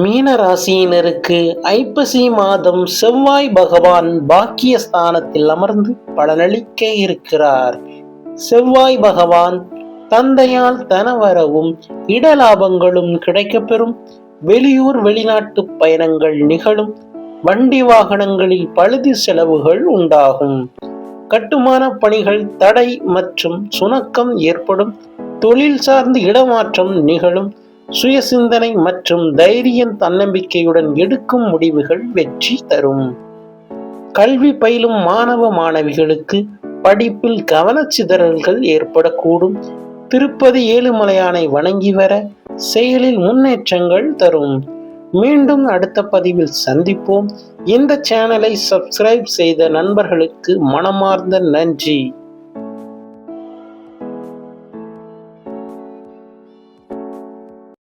மீன ராசியினருக்கு ஐப்பசி மாதம் செவ்வாய் பகவான் பாக்கியஸ்தானத்தில் அமர்ந்து பலனளிக்க இருக்கிறார். செவ்வாய் பகவான் தந்தையால் தனவரவும் இடலாபங்களும் கிடைக்கப்பெறும். வெளியூர் வெளிநாட்டு பயணங்கள் நிகழும். வண்டி வாகனங்களில் பழுது செலவுகள் உண்டாகும். கட்டுமான பணிகள் தடை மற்றும் சுணக்கம் ஏற்படும். தொழில் சார்ந்த இடமாற்றம் நிகழும். சுய சிந்தனை மற்றும் தைரியம் தன்னம்பிக்கையுடன் எடுக்கும் முடிவுகள் வெற்றி தரும். கல்வி பயிலும் மாணவ மாணவிகளுக்கு படிப்பில் கவனச்சிதறல்கள் ஏற்படக்கூடும். திருப்பதி ஏழுமலையானை வணங்கி வர செயலில் முன்னேற்றங்கள் தரும். மீண்டும் அடுத்த பதிவில் சந்திப்போம். இந்த சேனலை சப்ஸ்கிரைப் செய்த நண்பர்களுக்கு மனமார்ந்த நன்றி.